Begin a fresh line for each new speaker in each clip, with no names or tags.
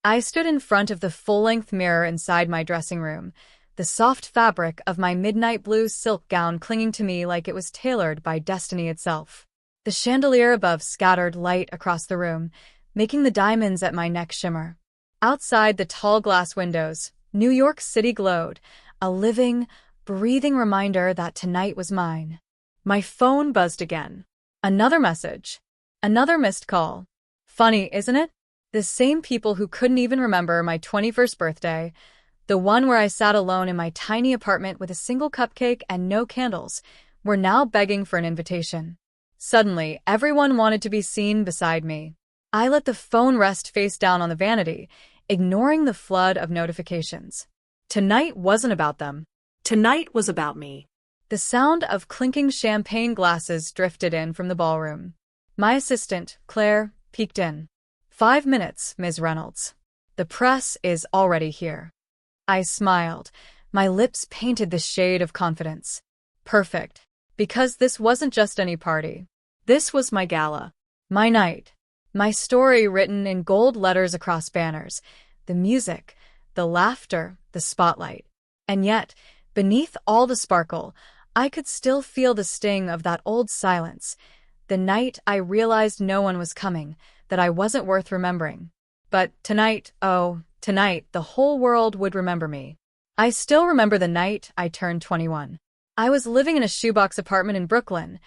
I stood in front of the full-length mirror inside my dressing room, the soft fabric of my midnight blue silk gown clinging to me like it was tailored by destiny itself. The chandelier above scattered light across the room, making the diamonds at my neck shimmer. Outside the tall glass windows, New York City glowed, a living, breathing reminder that tonight was mine. My phone buzzed again. Another message. Another missed call. Funny, isn't it? The same people who couldn't even remember my 21st birthday, the one where I sat alone in my tiny apartment with a single cupcake and no candles, were now begging for an invitation. Suddenly, everyone wanted to be seen beside me. I let the phone rest face down on the vanity, ignoring the flood of notifications. Tonight wasn't about them.
Tonight was about me.
The sound of clinking champagne glasses drifted in from the ballroom. My assistant, Claire, peeked in. 5 minutes, Ms. Reynolds. The press is already here. I smiled, my lips painted the shade of confidence. Perfect. Because this wasn't just any party. This was my gala. My night. My story written in gold letters across banners. The music, the laughter, the spotlight. And yet, beneath all the sparkle, I could still feel the sting of that old silence. The night I realized no one was coming, that I wasn't worth remembering. But tonight, oh, tonight, the whole world would remember me. I still remember the night I turned 21. I was living in a shoebox apartment in Brooklyn,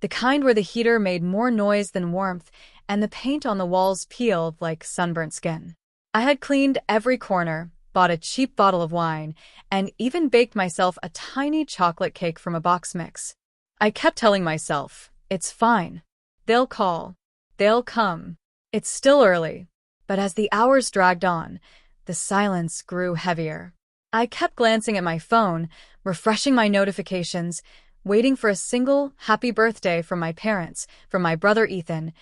the kind where the heater made more noise than warmth, and the paint on the walls peeled like sunburnt skin. I had cleaned every corner, bought a cheap bottle of wine, and even baked myself a tiny chocolate cake from a box mix. I kept telling myself, it's fine. They'll call. They'll come. It's still early. But as the hours dragged on, the silence grew heavier. I kept glancing at my phone, refreshing my notifications, waiting for a single happy birthday from my parents, from my brother Ethan,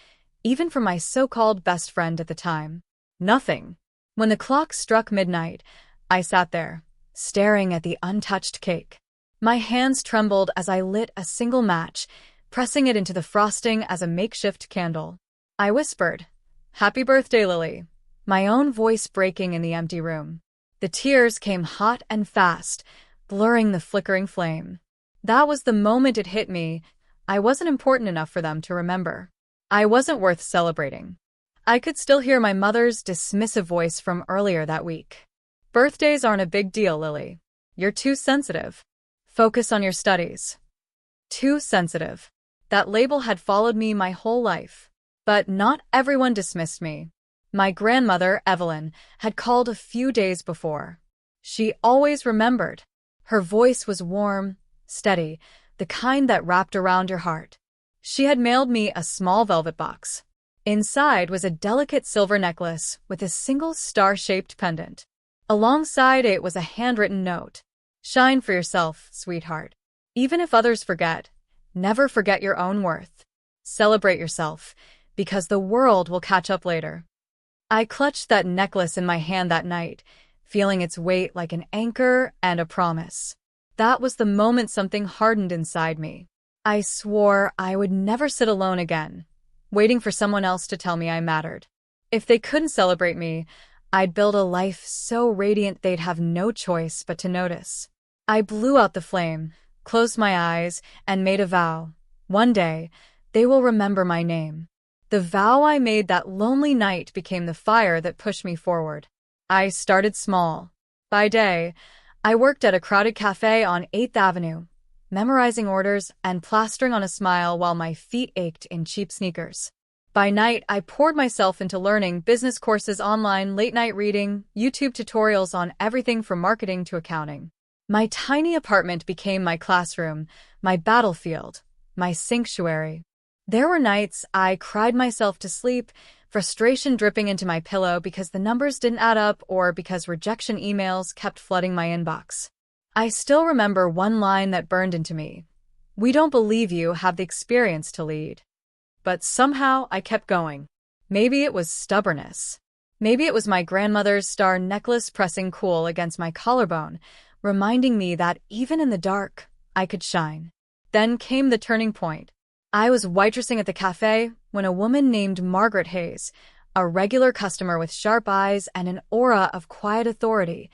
even from my so-called best friend at the time. Nothing. When the clock struck midnight, I sat there, staring at the untouched cake. My hands trembled as I lit a single match, pressing it into the frosting as a makeshift candle. I whispered, "Happy birthday, Lily," my own voice breaking in the empty room. The tears came hot and fast, blurring the flickering flame. That was the moment it hit me. I wasn't important enough for them to remember. I wasn't worth celebrating. I could still hear my mother's dismissive voice from earlier that week. "Birthdays aren't a big deal, Lily. You're too sensitive. Focus on your studies." Too sensitive. That label had followed me my whole life. But not everyone dismissed me. My grandmother, Evelyn, had called a few days before. She always remembered. Her voice was warm, steady, the kind that wrapped around your heart. She had mailed me a small velvet box. Inside was a delicate silver necklace with a single star-shaped pendant. Alongside it was a handwritten note. "Shine for yourself, sweetheart. Even if others forget, never forget your own worth. Celebrate yourself, because the world will catch up later." I clutched that necklace in my hand that night, feeling its weight like an anchor and a promise. That was the moment something hardened inside me. I swore I would never sit alone again, waiting for someone else to tell me I mattered. If they couldn't celebrate me, I'd build a life so radiant they'd have no choice but to notice. I blew out the flame, closed my eyes, and made a vow. One day, they will remember my name. The vow I made that lonely night became the fire that pushed me forward. I started small. By day, I worked at a crowded cafe on 8th Avenue, memorizing orders and plastering on a smile while my feet ached in cheap sneakers. By night, I poured myself into learning business courses online, late-night reading, YouTube tutorials on everything from marketing to accounting. My tiny apartment became my classroom, my battlefield, my sanctuary. There were nights I cried myself to sleep, frustration dripping into my pillow because the numbers didn't add up or because rejection emails kept flooding my inbox. I still remember one line that burned into me. "We don't believe you have the experience to lead." But somehow I kept going. Maybe it was stubbornness. Maybe it was my grandmother's star necklace pressing cool against my collarbone, reminding me that even in the dark, I could shine. Then came the turning point. I was waitressing at the cafe when a woman named Margaret Hayes, A regular customer with sharp eyes and an aura of quiet authority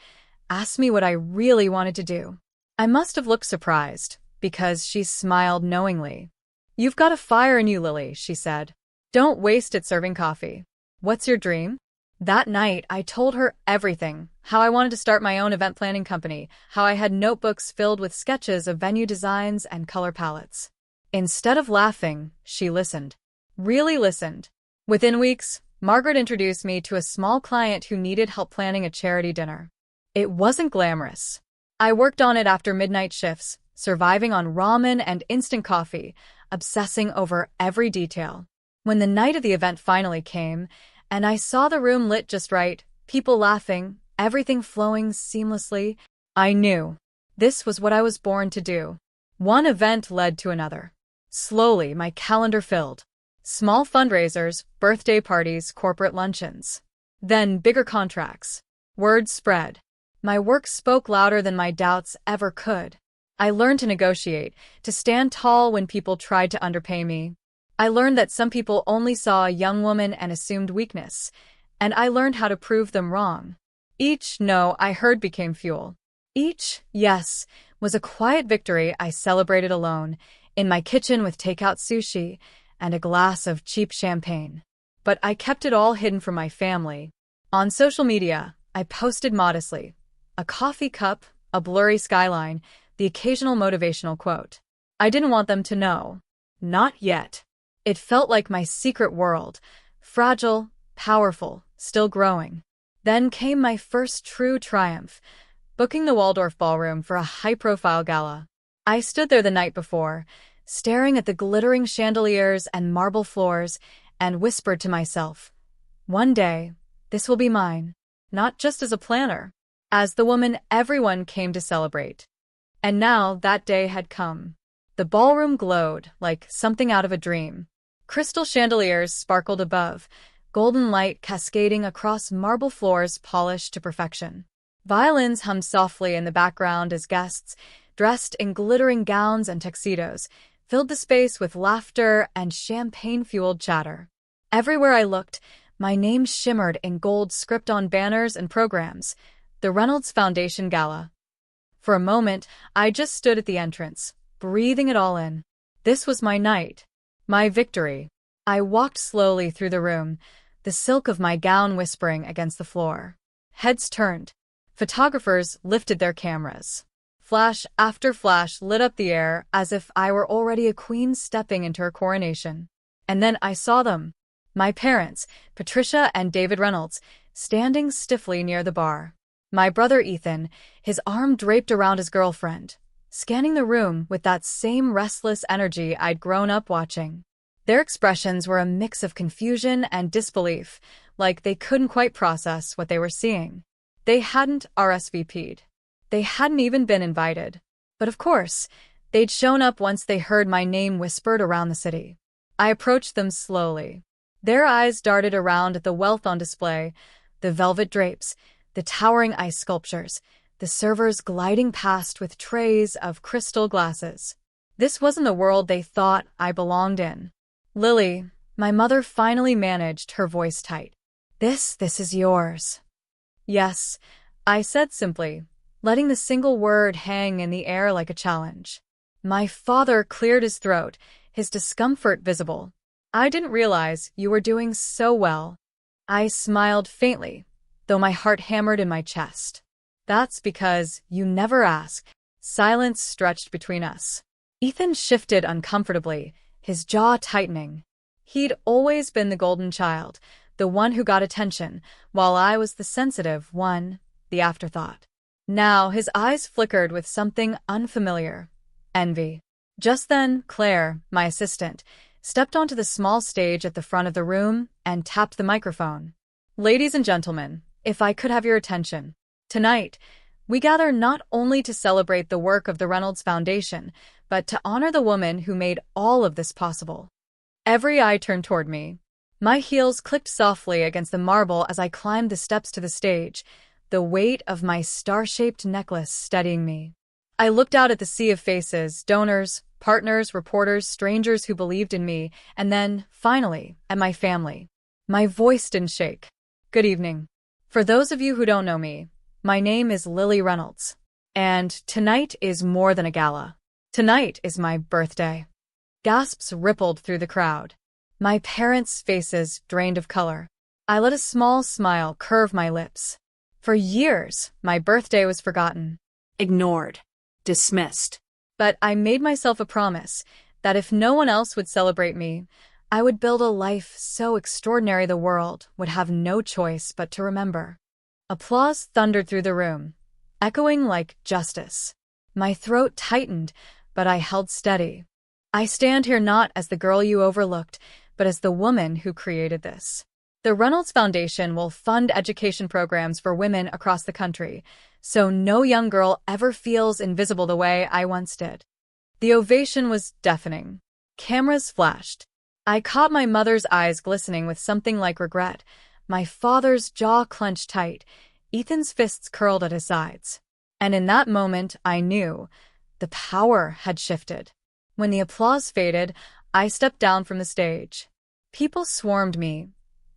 asked me what I really wanted to do. I must have looked surprised, because she smiled knowingly. "You've got a fire in you, Lily," she said. "Don't waste it serving coffee. What's your dream?" That night, I told her everything: how I wanted to start my own event planning company, how I had notebooks filled with sketches of venue designs and color palettes. Instead of laughing, she listened. Really listened. Within weeks, Margaret introduced me to a small client who needed help planning a charity dinner. It wasn't glamorous. I worked on it after midnight shifts, surviving on ramen and instant coffee, obsessing over every detail. When the night of the event finally came, and I saw the room lit just right, people laughing, everything flowing seamlessly, I knew this was what I was born to do. One event led to another. Slowly, my calendar filled. Small fundraisers, birthday parties, corporate luncheons. Then bigger contracts. Word spread. My work spoke louder than my doubts ever could. I learned to negotiate, to stand tall when people tried to underpay me. I learned that some people only saw a young woman and assumed weakness, and I learned how to prove them wrong. Each no I heard became fuel. Each yes was a quiet victory I celebrated alone, in my kitchen with takeout sushi and a glass of cheap champagne. But I kept it all hidden from my family. On social media, I posted modestly: a coffee cup, a blurry skyline, the occasional motivational quote. I didn't want them to know. Not yet. It felt like my secret world, fragile, powerful, still growing. Then came my first true triumph, booking the Waldorf Ballroom for a high-profile gala. I stood there the night before, staring at the glittering chandeliers and marble floors, and whispered to myself, one day, this will be mine, not just as a planner, as the woman everyone came to celebrate. And now that day had come. The ballroom glowed like something out of a dream. Crystal chandeliers sparkled above, golden light cascading across marble floors polished to perfection. Violins hummed softly in the background as guests, dressed in glittering gowns and tuxedos, filled the space with laughter and champagne-fueled chatter. Everywhere I looked, my name shimmered in gold script on banners and programs: the Reynolds Foundation Gala. For a moment, I just stood at the entrance, breathing it all in. This was my night. My victory. I walked slowly through the room, the silk of my gown whispering against the floor. Heads turned. Photographers lifted their cameras. Flash after flash lit up the air as if I were already a queen stepping into her coronation. And then I saw them. My parents, Patricia and David Reynolds, standing stiffly near the bar. My brother Ethan, his arm draped around his girlfriend, scanning the room with that same restless energy I'd grown up watching. Their expressions were a mix of confusion and disbelief, like they couldn't quite process what they were seeing. They hadn't RSVP'd. They hadn't even been invited. But of course, they'd shown up once they heard my name whispered around the city. I approached them slowly. Their eyes darted around at the wealth on display, the velvet drapes, the towering ice sculptures, the servers gliding past with trays of crystal glasses. This wasn't the world they thought I belonged in. "Lily," my mother finally managed, her voice tight. This is yours." "Yes," I said simply, letting the single word hang in the air like a challenge. My father cleared his throat, his discomfort visible. "I didn't realize you were doing so well." I smiled faintly, though my heart hammered in my chest. "That's because you never ask." Silence stretched between us. Ethan shifted uncomfortably, his jaw tightening. He'd always been the golden child, the one who got attention, while I was the sensitive one, the afterthought. Now his eyes flickered with something unfamiliar: envy. Just then, Claire, my assistant, stepped onto the small stage at the front of the room and tapped the microphone. "Ladies and gentlemen, if I could have your attention. Tonight, we gather not only to celebrate the work of the Reynolds Foundation, but to honor the woman who made all of this possible." Every eye turned toward me. My heels clicked softly against the marble as I climbed the steps to the stage, the weight of my star-shaped necklace steadying me. I looked out at the sea of faces: donors, partners, reporters, strangers who believed in me, and then, finally, at my family. My voice didn't shake. Good evening. For those of you who don't know me, my name is Lily Reynolds. And tonight is more than a gala. Tonight is my birthday. Gasps rippled through the crowd. My parents' faces drained of color. I let a small smile curve my lips. For years, my birthday was forgotten.
Ignored. Dismissed.
But I made myself a promise that if no one else would celebrate me, I would build a life so extraordinary the world would have no choice but to remember. Applause thundered through the room, echoing like justice. My throat tightened, but I held steady. I stand here not as the girl you overlooked, but as the woman who created this. The Reynolds Foundation will fund education programs for women across the country, so no young girl ever feels invisible the way I once did. The ovation was deafening. Cameras flashed. I caught my mother's eyes glistening with something like regret, my father's jaw clenched tight, Ethan's fists curled at his sides. And in that moment, I knew the power had shifted. When the applause faded, I stepped down from the stage. People swarmed me,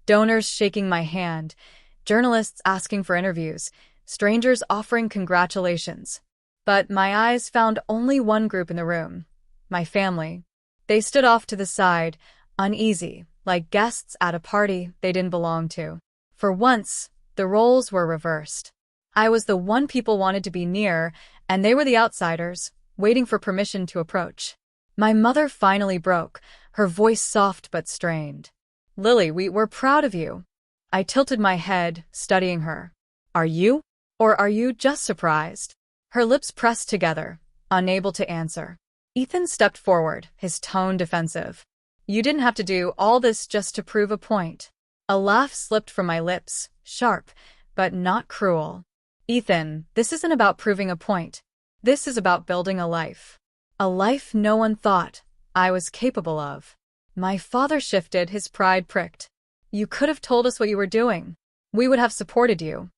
donors shaking my hand, journalists asking for interviews, strangers offering congratulations. But my eyes found only one group in the room, my family. They stood off to the side, uneasy, like guests at a party they didn't belong to. For once, the roles were reversed. I was the one people wanted to be near, and they were the outsiders, waiting for permission to approach. My mother finally broke, her voice soft but strained. "Lily, we're proud of you." I tilted my head, studying her. "Are you? Or are you just surprised?" Her lips pressed together, unable to answer. Ethan stepped forward, his tone defensive. "You didn't have to do all this just to prove a point." A laugh slipped from my lips, sharp, but not cruel. "Ethan, this isn't about proving a point. This is about building a life. A life no one thought I was capable of." My father shifted, his pride pricked. "You could have told us what you were doing. We would have supported you."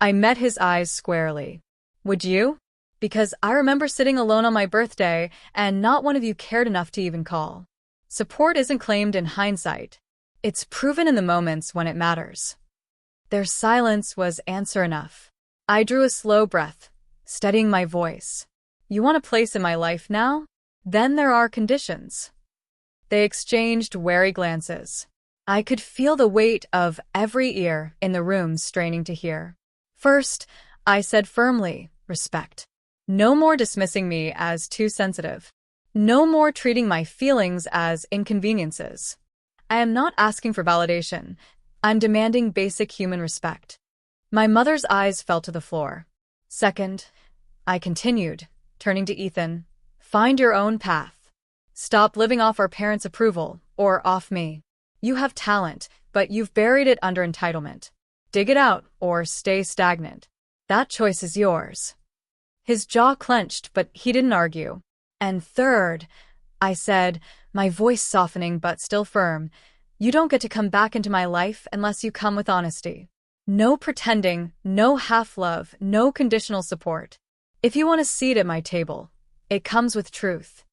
I met his eyes squarely. "Would you? Because I remember sitting alone on my birthday, and not one of you cared enough to even call." Support isn't claimed in hindsight. It's proven in the moments when it matters. Their silence was answer enough. I drew a slow breath, steadying my voice. "You want a place in my life now? Then there are conditions." They exchanged wary glances. I could feel the weight of every ear in the room straining to hear. "First," I said firmly, "respect. No more dismissing me as too sensitive. No more treating my feelings as inconveniences. I am not asking for validation. I'm demanding basic human respect." My mother's eyes fell to the floor. "Second," I continued, turning to Ethan, "find your own path. Stop living off our parents' approval, or off me. You have talent, but you've buried it under entitlement. Dig it out, or stay stagnant. That choice is yours." His jaw clenched, but he didn't argue. "And third," I said, my voice softening but still firm, "you don't get to come back into my life unless you come with honesty. No pretending, no half-love, no conditional support. If you want a seat at my table, it comes with truth."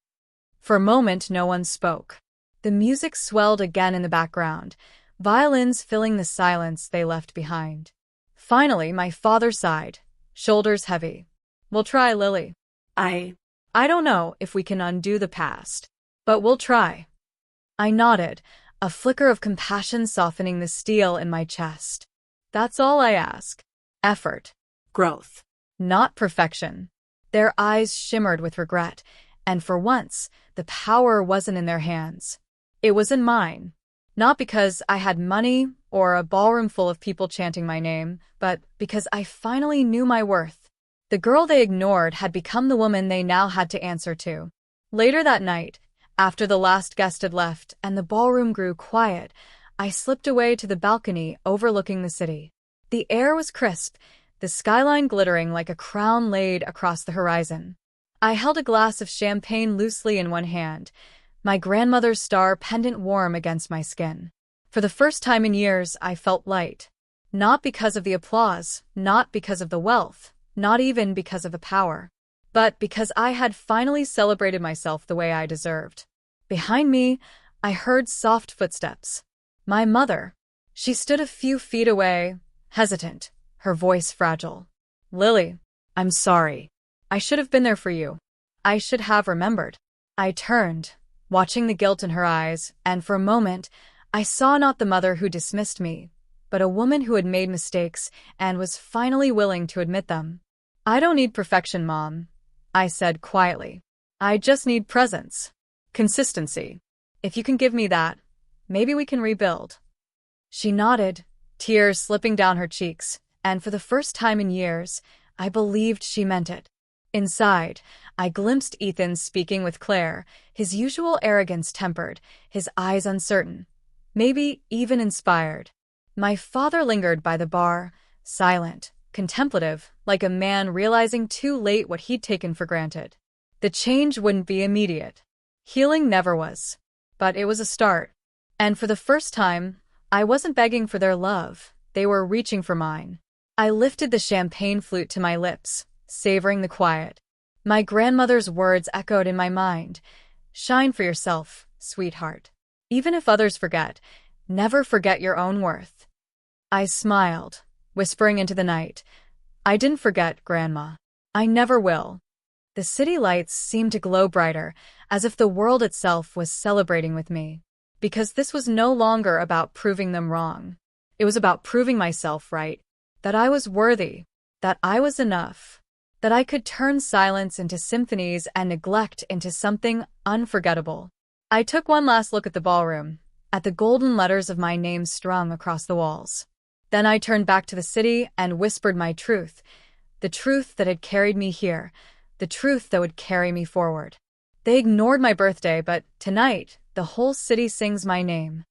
For a moment, no one spoke. The music swelled again in the background, violins filling the silence they left behind. Finally, my father sighed, shoulders heavy. "We'll try, Lily. I don't know if we can undo the past, but we'll try." I nodded, a flicker of compassion softening the steel in my chest. "That's all I ask. Effort.
Growth.
Not perfection." Their eyes shimmered with regret, and for once, the power wasn't in their hands. It was in mine. Not because I had money or a ballroom full of people chanting my name, but because I finally knew my worth. The girl they ignored had become the woman they now had to answer to. Later that night, after the last guest had left and the ballroom grew quiet, I slipped away to the balcony overlooking the city. The air was crisp, the skyline glittering like a crown laid across the horizon. I held a glass of champagne loosely in one hand, my grandmother's star pendant warm against my skin. For the first time in years, I felt light. Not because of the applause, not because of the wealth, not even because of the power, but because I had finally celebrated myself the way I deserved. Behind me, I heard soft footsteps. My mother. She stood a few feet away, hesitant, her voice fragile. Lily, I'm sorry. I should have been there for you. I should have remembered. I turned, watching the guilt in her eyes, and for a moment, I saw not the mother who dismissed me, but a woman who had made mistakes and was finally willing to admit them. I don't need perfection, Mom, I said quietly. I just need presence. Consistency. If you can give me that, maybe we can rebuild. She nodded, tears slipping down her cheeks, and for the first time in years, I believed she meant it. Inside, I glimpsed Ethan speaking with Claire, his usual arrogance tempered, his eyes uncertain, maybe even inspired. My father lingered by the bar, silent, contemplative, like a man realizing too late what he'd taken for granted. The change wouldn't be immediate. Healing never was. But it was a start. And for the first time, I wasn't begging for their love. They were reaching for mine. I lifted the champagne flute to my lips, savoring the quiet. My grandmother's words echoed in my mind. Shine for yourself, sweetheart. Even if others forget, never forget your own worth. I smiled, whispering into the night. I didn't forget, Grandma. I never will. The city lights seemed to glow brighter, as if the world itself was celebrating with me. Because this was no longer about proving them wrong. It was about proving myself right, that I was worthy, that I was enough, that I could turn silence into symphonies and neglect into something unforgettable. I took one last look at the ballroom, at the golden letters of my name strung across the walls. Then I turned back to the city and whispered my truth, the truth that had carried me here, the truth that would carry me forward. They ignored my birthday, but tonight, the whole city sings my name.